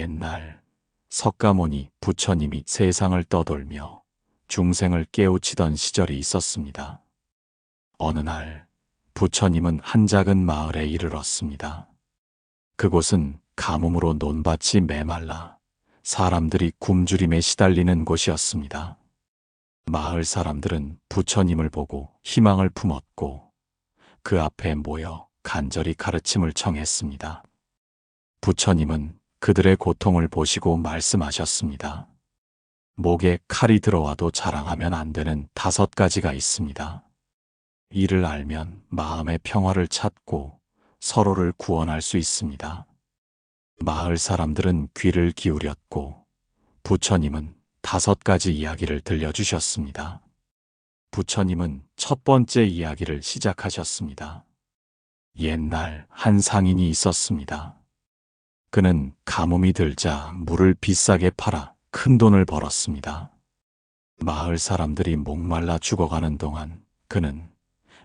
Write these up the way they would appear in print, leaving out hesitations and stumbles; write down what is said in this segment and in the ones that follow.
옛날 석가모니 부처님이 세상을 떠돌며 중생을 깨우치던 시절이 있었습니다. 어느 날 부처님은 한 작은 마을에 이르렀습니다. 그곳은 가뭄으로 논밭이 메말라 사람들이 굶주림에 시달리는 곳이었습니다. 마을 사람들은 부처님을 보고 희망을 품었고 그 앞에 모여 간절히 가르침을 청했습니다. 부처님은 그들의 고통을 보시고 말씀하셨습니다. 목에 칼이 들어와도 자랑하면 안 되는 5가지가 있습니다. 이를 알면 마음의 평화를 찾고 서로를 구원할 수 있습니다. 마을 사람들은 귀를 기울였고 부처님은 5가지 이야기를 들려주셨습니다. 부처님은 첫 번째 이야기를 시작하셨습니다. 옛날 한 상인이 있었습니다. 그는 가뭄이 들자 물을 비싸게 팔아 큰 돈을 벌었습니다. 마을 사람들이 목말라 죽어가는 동안 그는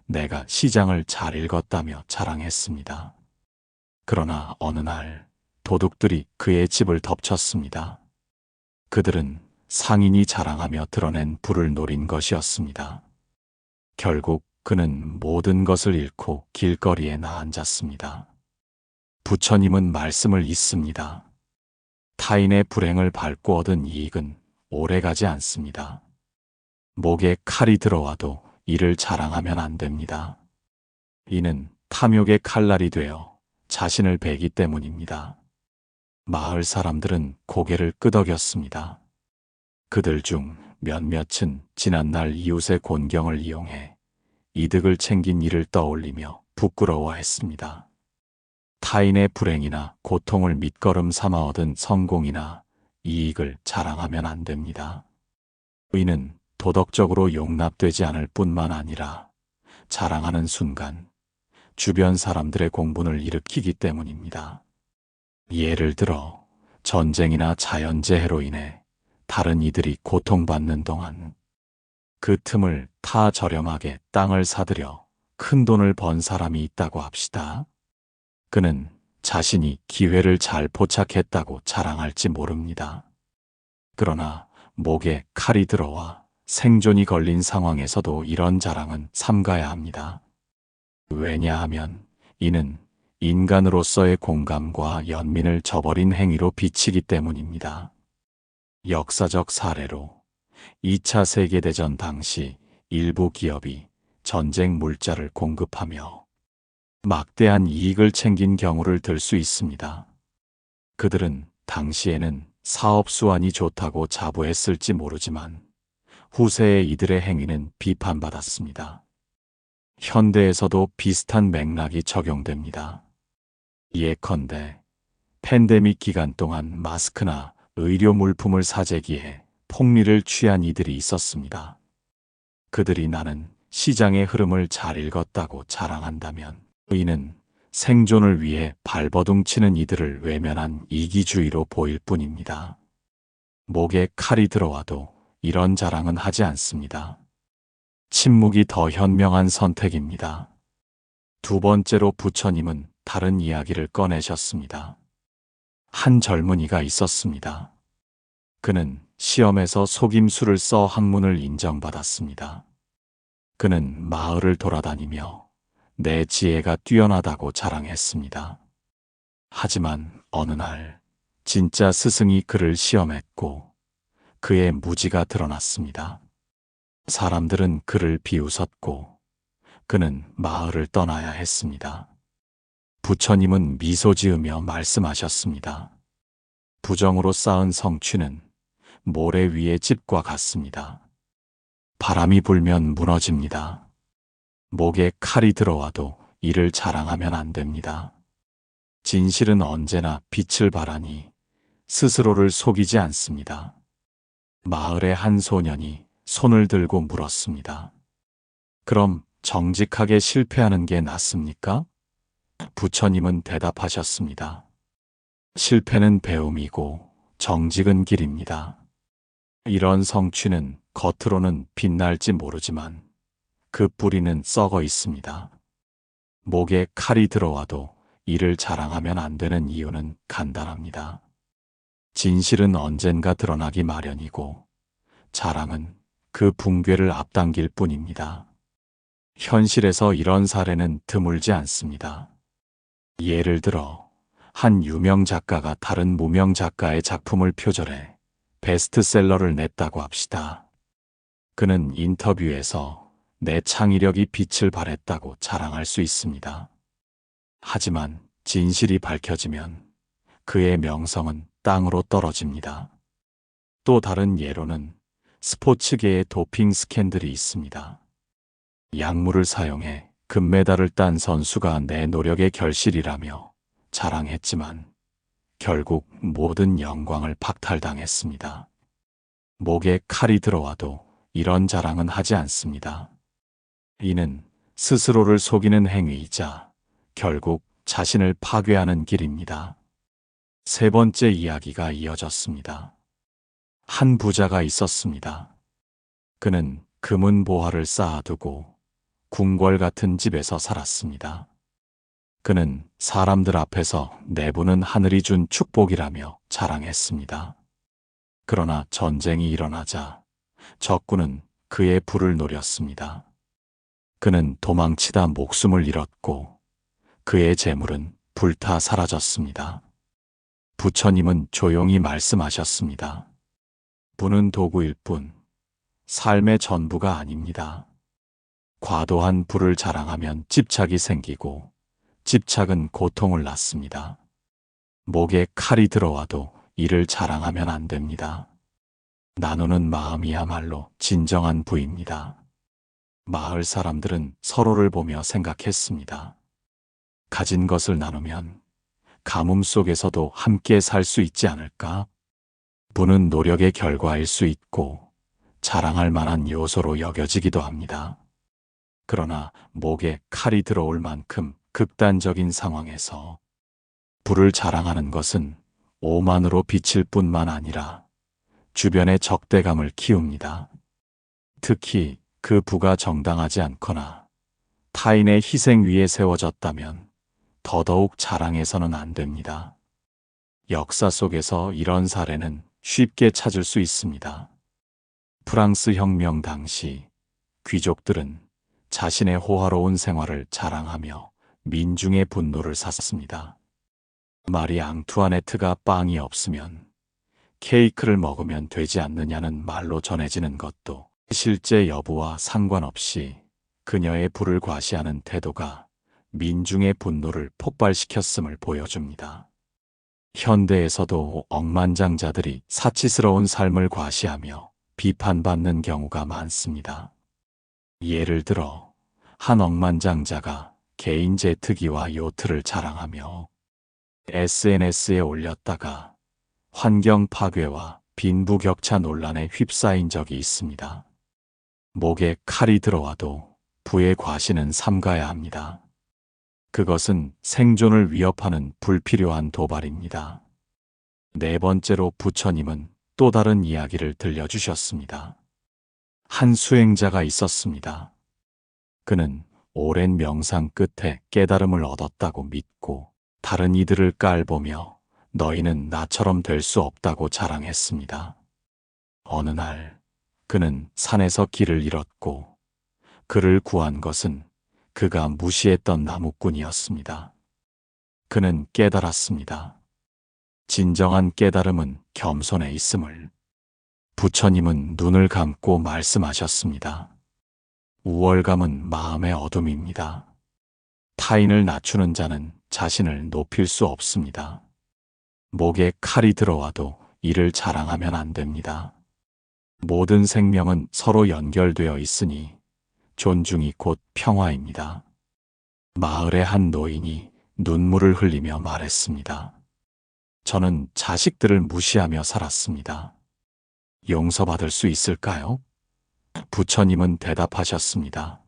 내가 시장을 잘 읽었다며 자랑했습니다. 그러나 어느 날 도둑들이 그의 집을 덮쳤습니다. 그들은 상인이 자랑하며 드러낸 부를 노린 것이었습니다. 결국 그는 모든 것을 잃고 길거리에 나앉았습니다. 부처님은 말씀을 잇습니다. 타인의 불행을 밟고 얻은 이익은 오래가지 않습니다. 목에 칼이 들어와도 이를 자랑하면 안 됩니다. 이는 탐욕의 칼날이 되어 자신을 베기 때문입니다. 마을 사람들은 고개를 끄덕였습니다. 그들 중 몇몇은 지난날 이웃의 곤경을 이용해 이득을 챙긴 일을 떠올리며 부끄러워했습니다. 타인의 불행이나 고통을 밑거름 삼아 얻은 성공이나 이익을 자랑하면 안 됩니다. 이는 도덕적으로 용납되지 않을 뿐만 아니라 자랑하는 순간 주변 사람들의 공분을 일으키기 때문입니다. 예를 들어 전쟁이나 자연재해로 인해 다른 이들이 고통받는 동안 그 틈을 타 저렴하게 땅을 사들여 큰 돈을 번 사람이 있다고 합시다. 그는 자신이 기회를 잘 포착했다고 자랑할지 모릅니다. 그러나 목에 칼이 들어와 생존이 걸린 상황에서도 이런 자랑은 삼가야 합니다. 왜냐하면 이는 인간으로서의 공감과 연민을 저버린 행위로 비치기 때문입니다. 역사적 사례로 2차 세계대전 당시 일부 기업이 전쟁 물자를 공급하며 막대한 이익을 챙긴 경우를 들 수 있습니다. 그들은 당시에는 사업 수완이 좋다고 자부했을지 모르지만 후세의 이들의 행위는 비판받았습니다. 현대에서도 비슷한 맥락이 적용됩니다. 예컨대 팬데믹 기간 동안 마스크나 의료 물품을 사재기해 폭리를 취한 이들이 있었습니다. 그들이 나는 시장의 흐름을 잘 읽었다고 자랑한다면 이는 생존을 위해 발버둥 치는 이들을 외면한 이기주의로 보일 뿐입니다. 목에 칼이 들어와도 이런 자랑은 하지 않습니다. 침묵이 더 현명한 선택입니다. 두 번째로 부처님은 다른 이야기를 꺼내셨습니다. 한 젊은이가 있었습니다. 그는 시험에서 속임수를 써 학문을 인정받았습니다. 그는 마을을 돌아다니며 내 지혜가 뛰어나다고 자랑했습니다. 하지만 어느 날 진짜 스승이 그를 시험했고 그의 무지가 드러났습니다. 사람들은 그를 비웃었고 그는 마을을 떠나야 했습니다. 부처님은 미소 지으며 말씀하셨습니다. 부정으로 쌓은 성취는 모래 위의 집과 같습니다. 바람이 불면 무너집니다. 목에 칼이 들어와도 이를 자랑하면 안 됩니다. 진실은 언제나 빛을 발하니 스스로를 속이지 않습니다. 마을의 한 소년이 손을 들고 물었습니다. 그럼 정직하게 실패하는 게 낫습니까? 부처님은 대답하셨습니다. 실패는 배움이고 정직은 길입니다. 이런 성취는 겉으로는 빛날지 모르지만 그 뿌리는 썩어 있습니다. 목에 칼이 들어와도 이를 자랑하면 안 되는 이유는 간단합니다. 진실은 언젠가 드러나기 마련이고 자랑은 그 붕괴를 앞당길 뿐입니다. 현실에서 이런 사례는 드물지 않습니다. 예를 들어 한 유명 작가가 다른 무명 작가의 작품을 표절해 베스트셀러를 냈다고 합시다. 그는 인터뷰에서 내 창의력이 빛을 발했다고 자랑할 수 있습니다. 하지만 진실이 밝혀지면 그의 명성은 땅으로 떨어집니다. 또 다른 예로는 스포츠계의 도핑 스캔들이 있습니다. 약물을 사용해 금메달을 딴 선수가 내 노력의 결실이라며 자랑했지만 결국 모든 영광을 박탈당했습니다. 목에 칼이 들어와도 이런 자랑은 하지 않습니다. 이는 스스로를 속이는 행위이자 결국 자신을 파괴하는 길입니다. 세 번째 이야기가 이어졌습니다. 한 부자가 있었습니다. 그는 금은 보화를 쌓아두고 궁궐 같은 집에서 살았습니다. 그는 사람들 앞에서 내부는 하늘이 준 축복이라며 자랑했습니다. 그러나 전쟁이 일어나자 적군은 그의 부를 노렸습니다. 그는 도망치다 목숨을 잃었고 그의 재물은 불타 사라졌습니다. 부처님은 조용히 말씀하셨습니다. 부는 도구일 뿐 삶의 전부가 아닙니다. 과도한 부를 자랑하면 집착이 생기고 집착은 고통을 낳습니다. 목에 칼이 들어와도 이를 자랑하면 안 됩니다. 나누는 마음이야말로 진정한 부입니다. 마을 사람들은 서로를 보며 생각했습니다. 가진 것을 나누면 가뭄 속에서도 함께 살 수 있지 않을까? 부는 노력의 결과일 수 있고 자랑할 만한 요소로 여겨지기도 합니다. 그러나 목에 칼이 들어올 만큼 극단적인 상황에서 부를 자랑하는 것은 오만으로 비칠 뿐만 아니라 주변의 적대감을 키웁니다. 특히 그 부가 정당하지 않거나 타인의 희생 위에 세워졌다면 더더욱 자랑해서는 안 됩니다. 역사 속에서 이런 사례는 쉽게 찾을 수 있습니다. 프랑스 혁명 당시 귀족들은 자신의 호화로운 생활을 자랑하며 민중의 분노를 샀습니다. 마리 앙투아네트가 빵이 없으면 케이크를 먹으면 되지 않느냐는 말로 전해지는 것도 실제 여부와 상관없이 그녀의 부를 과시하는 태도가 민중의 분노를 폭발시켰음을 보여줍니다. 현대에서도 억만장자들이 사치스러운 삶을 과시하며 비판받는 경우가 많습니다. 예를 들어 한 억만장자가 개인 제트기와 요트를 자랑하며 SNS에 올렸다가 환경 파괴와 빈부격차 논란에 휩싸인 적이 있습니다. 목에 칼이 들어와도 부의 과시는 삼가야 합니다. 그것은 생존을 위협하는 불필요한 도발입니다. 네 번째로 부처님은 또 다른 이야기를 들려주셨습니다. 한 수행자가 있었습니다. 그는 오랜 명상 끝에 깨달음을 얻었다고 믿고 다른 이들을 깔보며 너희는 나처럼 될 수 없다고 자랑했습니다. 어느 날 그는 산에서 길을 잃었고 그를 구한 것은 그가 무시했던 나무꾼이었습니다. 그는 깨달았습니다. 진정한 깨달음은 겸손에 있음을. 부처님은 눈을 감고 말씀하셨습니다. 우월감은 마음의 어둠입니다. 타인을 낮추는 자는 자신을 높일 수 없습니다. 목에 칼이 들어와도 이를 자랑하면 안 됩니다. 모든 생명은 서로 연결되어 있으니 존중이 곧 평화입니다. 마을의 한 노인이 눈물을 흘리며 말했습니다. 저는 자식들을 무시하며 살았습니다. 용서받을 수 있을까요? 부처님은 대답하셨습니다.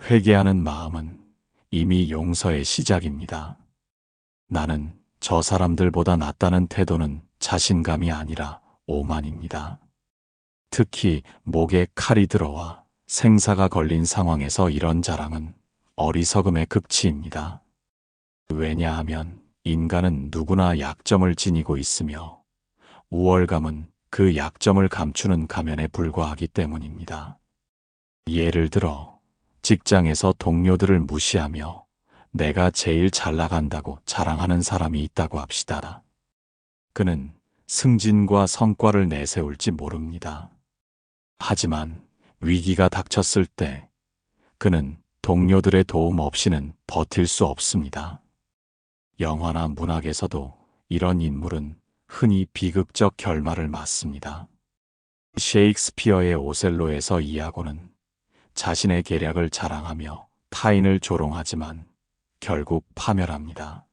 회개하는 마음은 이미 용서의 시작입니다. 나는 저 사람들보다 낫다는 태도는 자신감이 아니라 오만입니다. 특히 목에 칼이 들어와 생사가 걸린 상황에서 이런 자랑은 어리석음의 극치입니다. 왜냐하면 인간은 누구나 약점을 지니고 있으며 우월감은 그 약점을 감추는 가면에 불과하기 때문입니다. 예를 들어 직장에서 동료들을 무시하며 내가 제일 잘 나간다고 자랑하는 사람이 있다고 합시다. 그는 승진과 성과를 내세울지 모릅니다. 하지만 위기가 닥쳤을 때 그는 동료들의 도움 없이는 버틸 수 없습니다. 영화나 문학에서도 이런 인물은 흔히 비극적 결말을 맞습니다. 셰익스피어의 오셀로에서 이아고는 자신의 계략을 자랑하며 타인을 조롱하지만 결국 파멸합니다.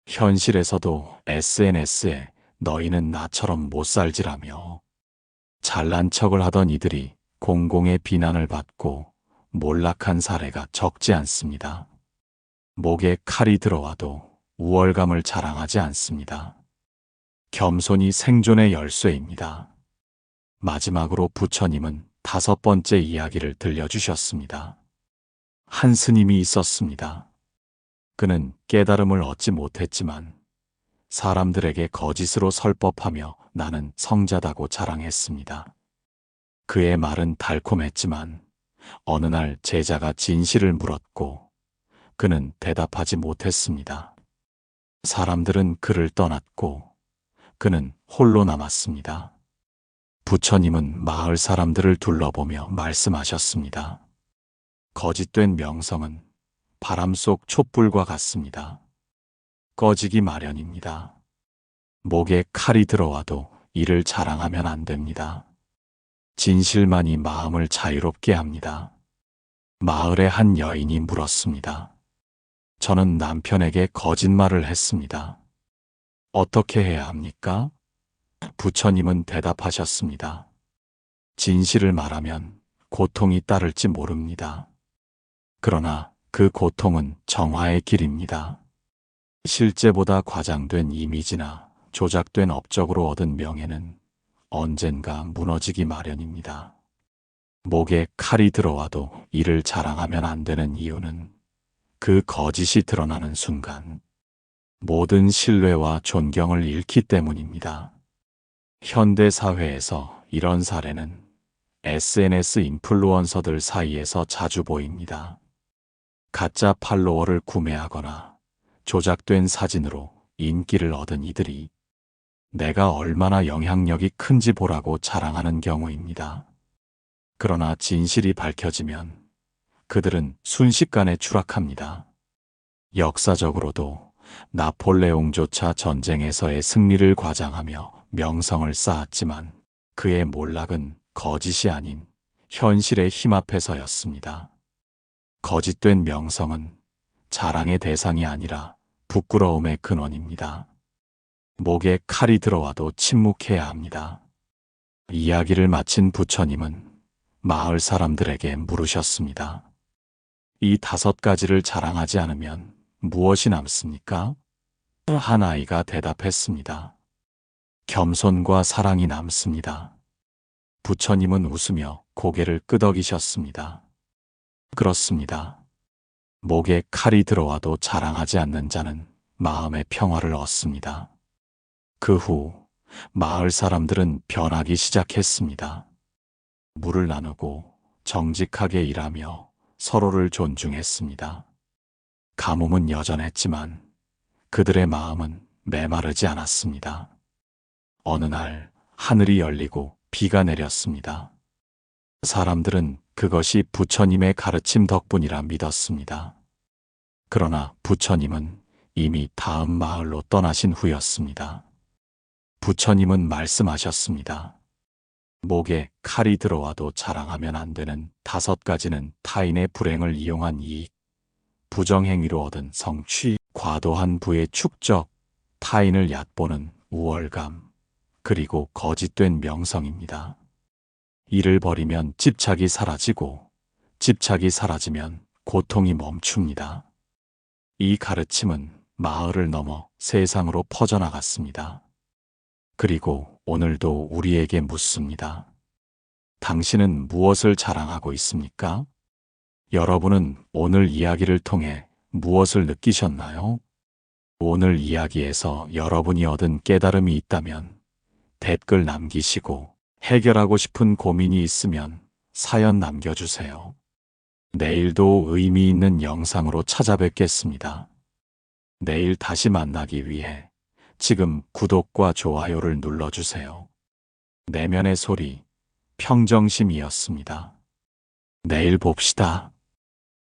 현실에서도 SNS에 너희는 나처럼 못 살지라며 잘난 척을 하던 이들이 공공의 비난을 받고 몰락한 사례가 적지 않습니다. 목에 칼이 들어와도 우월감을 자랑하지 않습니다. 겸손이 생존의 열쇠입니다. 마지막으로 부처님은 5번째 이야기를 들려주셨습니다. 한 스님이 있었습니다. 그는 깨달음을 얻지 못했지만 사람들에게 거짓으로 설법하며 나는 성자다고 자랑했습니다. 그의 말은 달콤했지만 어느 날 제자가 진실을 물었고 그는 대답하지 못했습니다. 사람들은 그를 떠났고 그는 홀로 남았습니다. 부처님은 마을 사람들을 둘러보며 말씀하셨습니다. 거짓된 명성은 바람 속 촛불과 같습니다. 꺼지기 마련입니다. 목에 칼이 들어와도 이를 자랑하면 안 됩니다. 진실만이 마음을 자유롭게 합니다. 마을의 한 여인이 물었습니다. 저는 남편에게 거짓말을 했습니다. 어떻게 해야 합니까? 부처님은 대답하셨습니다. 진실을 말하면 고통이 따를지 모릅니다. 그러나 그 고통은 정화의 길입니다. 실제보다 과장된 이미지나 조작된 업적으로 얻은 명예는 언젠가 무너지기 마련입니다. 목에 칼이 들어와도 이를 자랑하면 안 되는 이유는 그 거짓이 드러나는 순간 모든 신뢰와 존경을 잃기 때문입니다. 현대 사회에서 이런 사례는 SNS 인플루언서들 사이에서 자주 보입니다. 가짜 팔로워를 구매하거나 조작된 사진으로 인기를 얻은 이들이 내가 얼마나 영향력이 큰지 보라고 자랑하는 경우입니다. 그러나 진실이 밝혀지면 그들은 순식간에 추락합니다. 역사적으로도 나폴레옹조차 전쟁에서의 승리를 과장하며 명성을 쌓았지만 그의 몰락은 거짓이 아닌 현실의 힘 앞에서였습니다. 거짓된 명성은 자랑의 대상이 아니라 부끄러움의 근원입니다. 목에 칼이 들어와도 침묵해야 합니다. 이야기를 마친 부처님은 마을 사람들에게 물으셨습니다. 이 5가지를 자랑하지 않으면 무엇이 남습니까? 한 아이가 대답했습니다. 겸손과 사랑이 남습니다. 부처님은 웃으며 고개를 끄덕이셨습니다. 그렇습니다. 목에 칼이 들어와도 자랑하지 않는 자는 마음의 평화를 얻습니다. 그 후 마을 사람들은 변하기 시작했습니다. 물을 나누고 정직하게 일하며 서로를 존중했습니다. 가뭄은 여전했지만 그들의 마음은 메마르지 않았습니다. 어느 날 하늘이 열리고 비가 내렸습니다. 사람들은 그것이 부처님의 가르침 덕분이라 믿었습니다. 그러나 부처님은 이미 다음 마을로 떠나신 후였습니다. 부처님은 말씀하셨습니다. 목에 칼이 들어와도 자랑하면 안 되는 5가지는 타인의 불행을 이용한 이익, 부정행위로 얻은 성취, 과도한 부의 축적, 타인을 얕보는 우월감, 그리고 거짓된 명성입니다. 이를 버리면 집착이 사라지고 집착이 사라지면 고통이 멈춥니다. 이 가르침은 마을을 넘어 세상으로 퍼져나갔습니다. 그리고 오늘도 우리에게 묻습니다. 당신은 무엇을 자랑하고 있습니까? 여러분은 오늘 이야기를 통해 무엇을 느끼셨나요? 오늘 이야기에서 여러분이 얻은 깨달음이 있다면 댓글 남기시고 해결하고 싶은 고민이 있으면 사연 남겨주세요. 내일도 의미 있는 영상으로 찾아뵙겠습니다. 내일 다시 만나기 위해 지금 구독과 좋아요를 눌러주세요. 내면의 소리, 평정심이었습니다. 내일 봅시다.